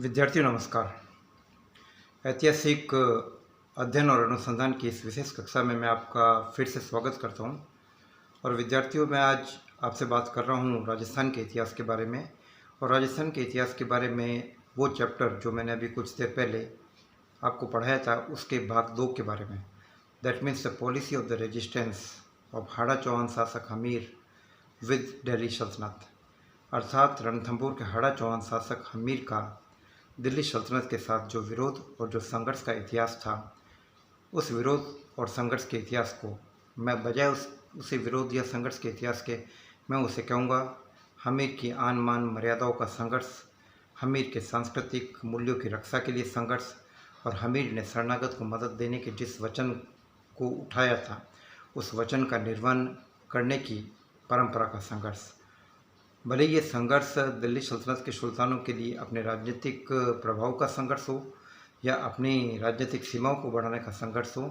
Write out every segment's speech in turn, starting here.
विद्यार्थियों नमस्कार। ऐतिहासिक अध्ययन और अनुसंधान की इस विशेष कक्षा में मैं आपका फिर से स्वागत करता हूं। और विद्यार्थियों, मैं आज आपसे बात कर रहा हूं राजस्थान के इतिहास के बारे में। और राजस्थान के इतिहास के बारे में वो चैप्टर जो मैंने अभी कुछ देर पहले आपको पढ़ाया था, उसके भाग 2 के बारे में। That means the policy of the resistance of Hada Chauhan शासक हमीर विद दिल्ली सल्तनत, अर्थात रणथंभौर के हाड़ा चौहान शासक हमीर का दिल्ली सल्तनत के साथ जो विरोध और जो संघर्ष का इतिहास था, उस विरोध और संघर्ष के इतिहास को मैं बजाय उसे विरोध या संघर्ष के इतिहास के, मैं उसे कहूँगा हमीर की आन मान मर्यादाओं का संघर्ष, हमीर के सांस्कृतिक मूल्यों की रक्षा के लिए संघर्ष, और हमीर ने शरणागत को मदद देने के जिस वचन को उठाया था, उस वचन का निर्वहन करने की परंपरा का संघर्ष। भले ये संघर्ष दिल्ली सल्तनत के सुल्तानों के लिए अपने राजनीतिक प्रभाव का संघर्ष हो या अपनी राजनीतिक सीमाओं को बढ़ाने का संघर्ष हो,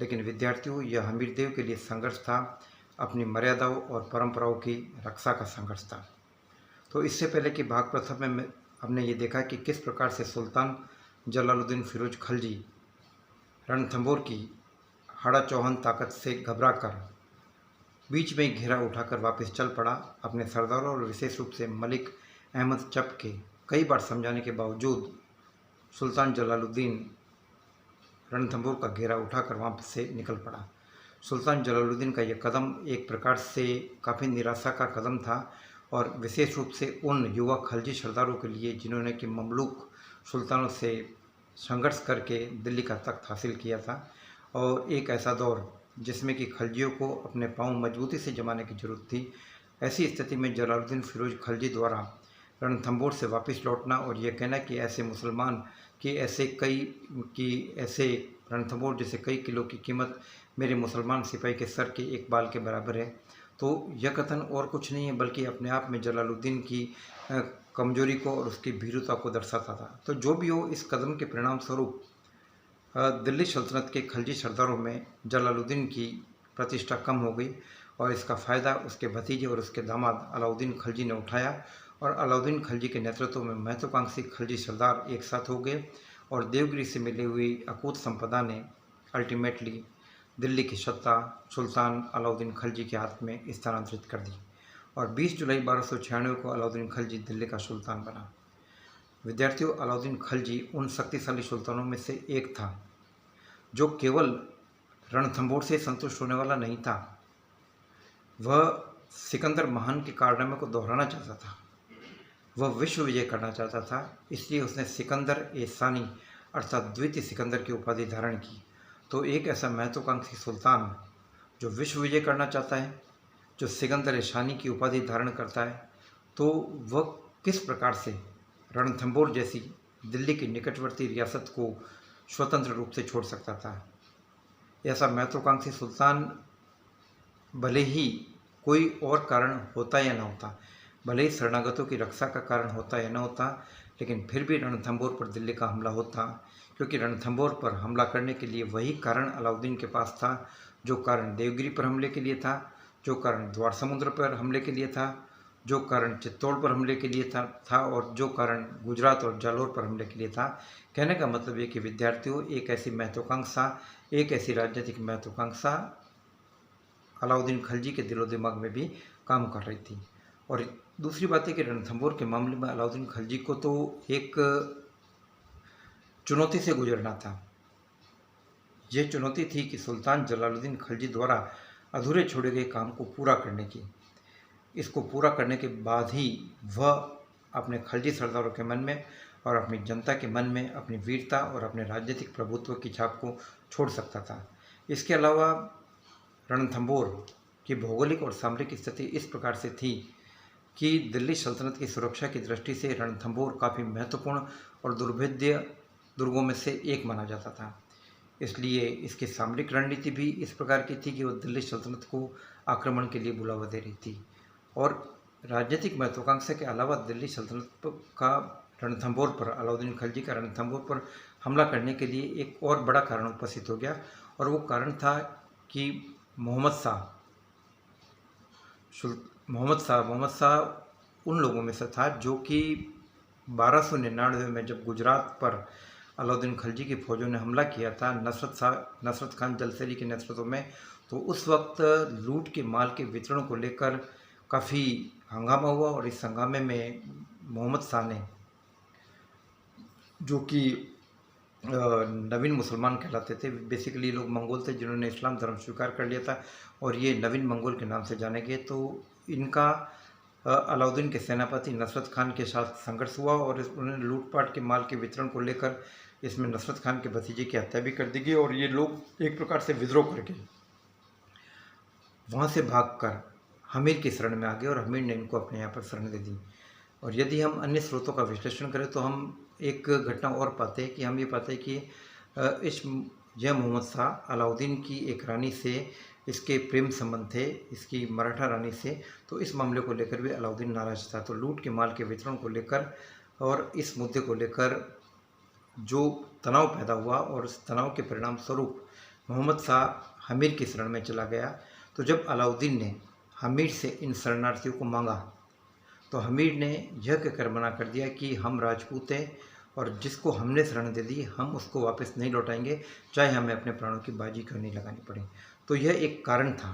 लेकिन विद्यार्थियों, यह हमीर देव के लिए संघर्ष था, अपनी मर्यादाओं और परंपराओं की रक्षा का संघर्ष था। तो इससे पहले कि भाग प्रथम में हमने ये देखा कि किस प्रकार से सुल्तान जलालुद्दीन फिरोज खलजी रणथंभौर की हाड़ा चौहान ताकत से घबराकर बीच में घेरा उठाकर वापस चल पड़ा। अपने सरदारों और विशेष रूप से मलिक अहमद चप के कई बार समझाने के बावजूद सुल्तान जलालुद्दीन रणथंभौर का घेरा उठाकर वहाँ से निकल पड़ा। सुल्तान जलालुद्दीन का यह कदम एक प्रकार से काफ़ी निराशा का कदम था, और विशेष रूप से उन युवा खलजी सरदारों के लिए जिन्होंने कि ममलूक सुल्तानों से संघर्ष करके दिल्ली का तख्त हासिल किया था, और एक ऐसा दौर जिसमें कि खलजियों को अपने पांव मजबूती से जमाने की जरूरत थी। ऐसी स्थिति में जलालुद्दीन फिरोज खलजी द्वारा रणथंभौर से वापस लौटना और यह कहना कि ऐसे मुसलमान ऐसे रणथंभौर जैसे कई किलो की कीमत मेरे मुसलमान सिपाही के सर के एक बाल के बराबर है, तो यह कथन और कुछ नहीं है बल्कि अपने आप में जलालुद्दीन की कमजोरी को और उसकी भीरुता को दर्शाता था। तो जो भी हो, इस कदम के परिणाम स्वरूप दिल्ली सल्तनत के खलजी सरदारों में जलालुद्दीन की प्रतिष्ठा कम हो गई, और इसका फ़ायदा उसके भतीजे और उसके दामाद अलाउद्दीन खलजी ने उठाया। और अलाउद्दीन खलजी के नेतृत्व में महत्वाकांक्षी खलजी सरदार एक साथ हो गए, और देवगिरी से मिली हुई अकूत संपदा ने अल्टीमेटली दिल्ली की सत्ता सुल्तान अलाउद्दीन खलजी के हाथ में स्थानांतरित कर दी, और 20 जुलाई 1296 को अलाउद्दीन खलजी दिल्ली का सुल्तान बना। विद्यार्थियों, अलाउद्दीन खलजी उन शक्तिशाली सुल्तानों में से एक था जो केवल रणथंभौर से संतुष्ट होने वाला नहीं था, वह सिकंदर महान के कारनामे को दोहराना चाहता था, वह विश्व विजय करना चाहता था। इसलिए उसने सिकंदर ए सानी अर्थात द्वितीय सिकंदर की उपाधि धारण की। तो एक ऐसा महत्वाकांक्षी सुल्तान जो विश्व विजय करना चाहता है, जो सिकंदर ए सानी की उपाधि धारण करता है, तो वह किस प्रकार से रणथंभौर जैसी दिल्ली की निकटवर्ती रियासत को स्वतंत्र रूप से छोड़ सकता था। ऐसा महत्वाकांक्षी सुल्तान, भले ही कोई और कारण होता या न होता, भले ही शरणागतों की रक्षा का कारण होता या न होता, लेकिन फिर भी रणथंभौर पर दिल्ली का हमला होता, क्योंकि रणथंभौर पर हमला करने के लिए वही कारण अलाउद्दीन के पास था जो कारण देवगिरी पर हमले के लिए था, जो कारण द्वार समुद्र पर हमले के लिए था, जो कारण चित्तौड़ पर हमले के लिए था और जो कारण गुजरात और जालौर पर हमले के लिए था। कहने का मतलब ये कि विद्यार्थियों, एक ऐसी महत्वाकांक्षा, एक ऐसी राजनीतिक महत्वाकांक्षा अलाउद्दीन खलजी के दिलो दिमाग में भी काम कर रही थी। और दूसरी बात है कि रणथंभौर के मामले में अलाउद्दीन खलजी को तो एक चुनौती से गुजरना था। ये चुनौती थी कि सुल्तान जलालुद्दीन खलजी द्वारा अधूरे छोड़े गए काम को पूरा करने की। इसको पूरा करने के बाद ही वह अपने खलजी सरदारों के मन में और अपनी जनता के मन में अपनी वीरता और अपने राजनीतिक प्रभुत्व की छाप को छोड़ सकता था। इसके अलावा रणथंभौर की भौगोलिक और सामरिक स्थिति इस प्रकार से थी कि दिल्ली सल्तनत की सुरक्षा की दृष्टि से रणथंभौर काफ़ी महत्वपूर्ण और दुर्भेद्य दुर्गों में से एक माना जाता था। इसलिए इसकी सामरिक रणनीति भी इस प्रकार की थी कि वह दिल्ली सल्तनत को आक्रमण के लिए बुलावा दे रही थी। और राजनीतिक महत्वाकांक्षा के अलावा दिल्ली सल्तनत का रणथंभौर पर, अलाउद्दीन खलजी का रणथंभौर पर हमला करने के लिए एक और बड़ा कारण उपस्थित हो गया, और वो कारण था कि मोहम्मद शाह उन लोगों में से था जो कि 1299 में जब गुजरात पर अलाउद्दीन खिलजी की फ़ौजों ने हमला किया था नसरत खान जलसेरी के नेतृत्व में, तो उस वक्त लूट के माल के वितरण को लेकर काफ़ी हंगामा हुआ। और इस हंगामे में मोहम्मद शाह ने, जो कि नवीन मुसलमान कहलाते थे, बेसिकली लोग मंगोल थे जिन्होंने इस्लाम धर्म स्वीकार कर लिया था और ये नवीन मंगोल के नाम से जाने गए, तो इनका अलाउद्दीन के सेनापति नसरत खान के साथ संघर्ष हुआ और उन्होंने लूटपाट के माल के वितरण को लेकर इसमें नसरत खान के भतीजे की हत्या भी कर दी गई और ये लोग एक प्रकार से विद्रोह करके वहाँ से भागकर हमीर की शरण में आ गए और हमीर ने इनको अपने यहाँ पर शरण दे दी। और यदि हम अन्य स्रोतों का विश्लेषण करें तो हम एक घटना और पाते हैं कि हम ये पाते हैं कि यह मोहम्मद शाह अलाउद्दीन की एक रानी से इसके प्रेम संबंध थे, इसकी मराठा रानी से, तो इस मामले को लेकर भी अलाउद्दीन नाराज था। तो लूट के माल के वितरण को लेकर और इस मुद्दे को लेकर जो तनाव पैदा हुआ और उस तनाव के परिणाम स्वरूप मोहम्मद शाह हमीर की शरण में चला गया। तो जब अलाउद्दीन ने हमीर से इन शरणार्थियों को मांगा तो हमीर ने यह कहकर मना कर दिया कि हम राजपूत हैं और जिसको हमने शरण दे दी हम उसको वापस नहीं लौटाएंगे, चाहे हमें अपने प्राणों की बाजी क्यों नहीं लगानी पड़े। तो यह एक कारण था,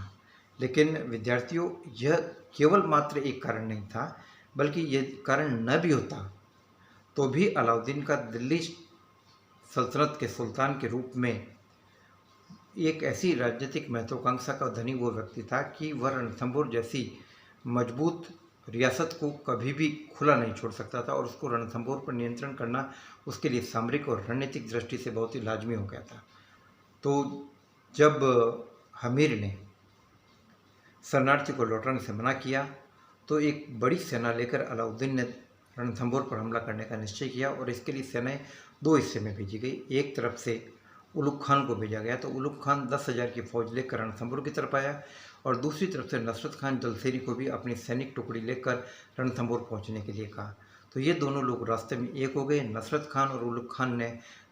लेकिन विद्यार्थियों यह केवल मात्र एक कारण नहीं था, बल्कि यह कारण न भी होता तो भी अलाउद्दीन का दिल्ली सल्तनत के सुल्तान के रूप में एक ऐसी राजनीतिक महत्वाकांक्षा का धनी वो व्यक्ति था कि वह रणथंभौर जैसी मजबूत रियासत को कभी भी खुला नहीं छोड़ सकता था और उसको रणथंभौर पर नियंत्रण करना उसके लिए सामरिक और रणनीतिक दृष्टि से बहुत ही लाजमी हो गया था। तो जब हमीर ने शरणार्थी को लौटाने से मना किया तो एक बड़ी सेना लेकर अलाउद्दीन ने रणथंभौर पर हमला करने का निश्चय किया और इसके लिए सेनाएं दो हिस्से में भेजी गई। एक तरफ से उलुग खान को भेजा गया, तो उलुग खान 10,000 की फौज लेकर रणथंभौर की तरफ आया और दूसरी तरफ से नसरत खान जलसेरी को भी अपनी सैनिक टुकड़ी लेकर रणथंभौर पहुंचने के लिए कहा। तो ये दोनों लोग रास्ते में एक हो गए। नसरत खान और उलुग खान ने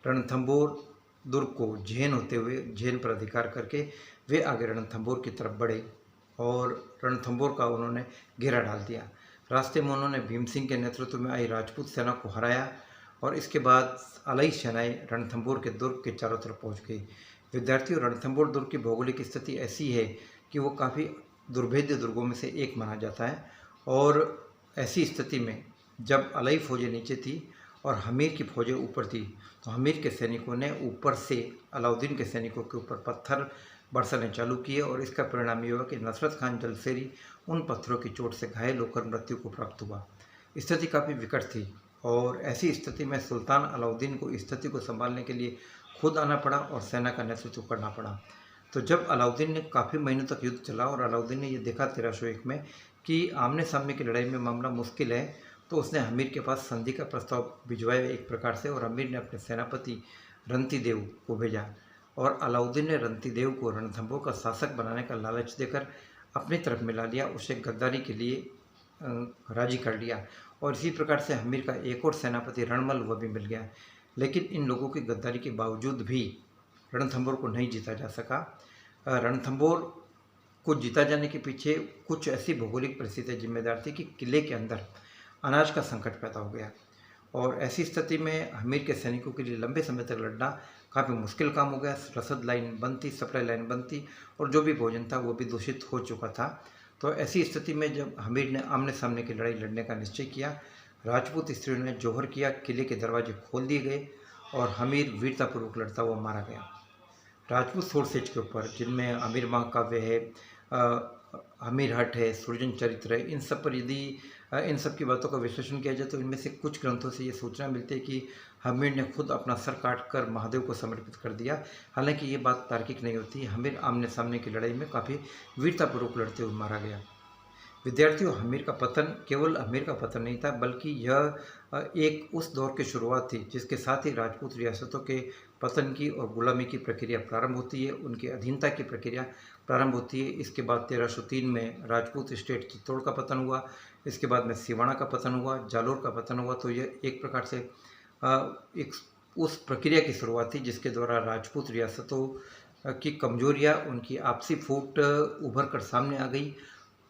रणथंभौर दुर्ग को झेन होते हुए झेन पर अधिकार करके वे आगे रणथंभौर की तरफ बढ़े और रणथंभौर का उन्होंने घेरा डाल दिया। रास्ते में उन्होंने भीम सिंह के नेतृत्व में आई राजपूत सेना को हराया और इसके बाद अलई सेनाएं रणथंभौर के दुर्ग के चारों तरफ पहुंच गई। विद्यार्थियों, रणथंभौर दुर्ग की भौगोलिक स्थिति ऐसी है कि वो काफ़ी दुर्भेद्य दुर्गों में से एक माना जाता है और ऐसी स्थिति में जब अलई फौजें नीचे थी और हमीर की फौजें ऊपर थी, तो हमीर के सैनिकों ने ऊपर से अलाउद्दीन के सैनिकों के ऊपर पत्थर बरसाने चालू किए और इसका परिणाम ये हुआ कि नसरत खान जलसेरी उन पत्थरों की चोट से घायल होकर मृत्यु को प्राप्त हुआ। स्थिति काफ़ी विकट थी और ऐसी स्थिति में सुल्तान अलाउद्दीन को स्थिति को संभालने के लिए खुद आना पड़ा और सेना का नेतृत्व करना पड़ा। तो जब अलाउद्दीन ने काफ़ी महीनों तक युद्ध चला और अलाउद्दीन ने यह देखा 1301 में कि आमने सामने की लड़ाई में मामला मुश्किल है, तो उसने हमीर के पास संधि का प्रस्ताव भिजवाया एक प्रकार से और हमीर ने अपने सेनापति रणतीदेव को भेजा और अलाउद्दीन ने रणतीदेव को रणथंभौर का शासक बनाने का लालच देकर अपनी तरफ मिला लिया, उसे गद्दारी के लिए राजी कर लिया और इसी प्रकार से हमीर का एक और सेनापति रणमल वह भी मिल गया। लेकिन इन लोगों की गद्दारी के बावजूद भी रणथंभौर को नहीं जीता जा सका। रणथंभौर को जीता जाने के पीछे कुछ ऐसी भौगोलिक परिस्थितियाँ जिम्मेदार थी कि किले के अंदर अनाज का संकट पैदा हो गया और ऐसी स्थिति में हमीर के सैनिकों के लिए लंबे समय तक लड़ना काफ़ी मुश्किल काम हो गया। रसद लाइन बंद थी, सप्लाई लाइन बंद थी और जो भी भोजन था वो भी दूषित हो चुका था। तो ऐसी स्थिति में जब हमीर ने आमने सामने की लड़ाई लड़ने का निश्चय किया, राजपूत स्त्रियों ने जोहर किया, किले के दरवाजे खोल दिए गए और हमीर वीरतापूर्वक लड़ता हुआ मारा गया। राजपूत सोरसेज के ऊपर, जिनमें हमीर महाकाव्य है, हमीर हट है, सुरजन चरित्र है, इन सब पर यदि इन सब की बातों का विश्लेषण किया जाए तो इनमें से कुछ ग्रंथों से ये सूचना मिलती है कि हमीर ने खुद अपना सर काट कर महादेव को समर्पित कर दिया। हालांकि ये बात तार्किक नहीं होती। हमीर आमने सामने की लड़ाई में काफ़ी वीरतापूर्वक लड़ते हुए मारा गया। विद्यार्थियों, हमीर का पतन केवल हमीर का पतन नहीं था, बल्कि यह एक उस दौर की शुरुआत थी जिसके साथ ही राजपूत रियासतों के पतन की और गुलामी की प्रक्रिया प्रारंभ होती है, उनकी अधीनता की प्रक्रिया प्रारंभ होती है। इसके बाद 1303 में राजपूत स्टेट चित्तौड़ का पतन हुआ, इसके बाद में सिवाना का पतन हुआ, जालोर का पतन हुआ। तो यह एक प्रकार से एक उस प्रक्रिया की शुरुआत थी जिसके द्वारा राजपूत रियासतों की कमजोरियाँ, उनकी आपसी फूट उभर कर सामने आ गई।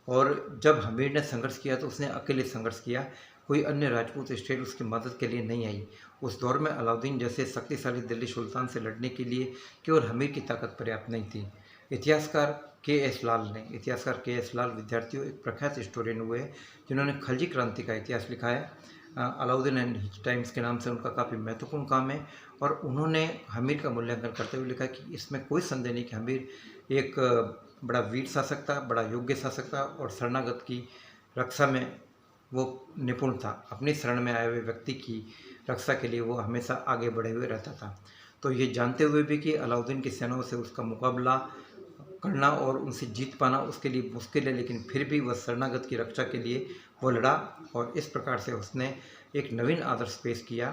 और जब हमीर ने संघर्ष किया तो उसने अकेले संघर्ष किया, कोई अन्य राजपूत स्टेट उसकी मदद के लिए नहीं आई। उस दौर में अलाउद्दीन जैसे शक्तिशाली दिल्ली सुल्तान से लड़ने के लिए केवल हमीर की ताकत पर्याप्त नहीं थी। इतिहासकार के एस लाल विद्यार्थियों एक प्रख्यात हिस्टोरियन हुए जिन्होंने खलजी क्रांति का इतिहास लिखा है। अलाउद्दीन एंड हिज टाइम्स के नाम से उनका काफ़ी महत्वपूर्ण काम है और उन्होंने हमीर का मूल्यांकन करते हुए लिखा कि इसमें कोई संदेह नहीं कि हमीर एक बड़ा वीर शासक था, बड़ा योग्य शासक था और शरणागत की रक्षा में वो निपुण था। अपनी शरण में आए हुए व्यक्ति की रक्षा के लिए वो हमेशा आगे बढ़े हुए रहता था। तो ये जानते हुए भी कि अलाउद्दीन की सेनाओं से उसका मुकाबला करना और उनसे जीत पाना उसके लिए मुश्किल है, लेकिन फिर भी वह शरणागत की रक्षा के लिए वो लड़ा और इस प्रकार से उसने एक नवीन आदर्श पेश किया।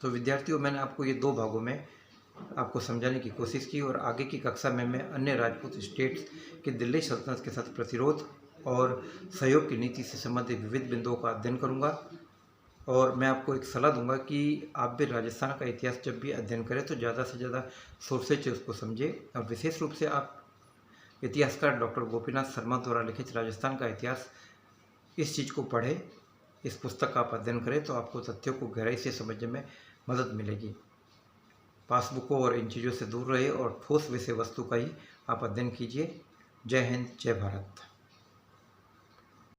तो विद्यार्थियों, मैंने आपको ये 2 भागों में आपको समझाने की कोशिश की और आगे की कक्षा में मैं अन्य राजपूत स्टेट्स के दिल्ली सल्तनत के साथ प्रतिरोध और सहयोग की नीति से संबंधित विविध बिंदुओं का अध्ययन करूंगा। और मैं आपको एक सलाह दूंगा कि आप भी राजस्थान का इतिहास जब भी अध्ययन करें तो ज़्यादा से ज़्यादा सोर्सेज से उसको समझें और विशेष रूप से आप इतिहासकार डॉक्टर गोपीनाथ शर्मा द्वारा लिखित राजस्थान का इतिहास इस चीज़ को पढ़ें, इस पुस्तक का आप अध्ययन करें तो आपको तथ्यों को गहराई से समझने में मदद मिलेगी। पासबुकों और इन चीज़ों से दूर रहे और ठोस विषय वस्तु का ही आप अध्ययन कीजिए। जय हिंद, जय भारत।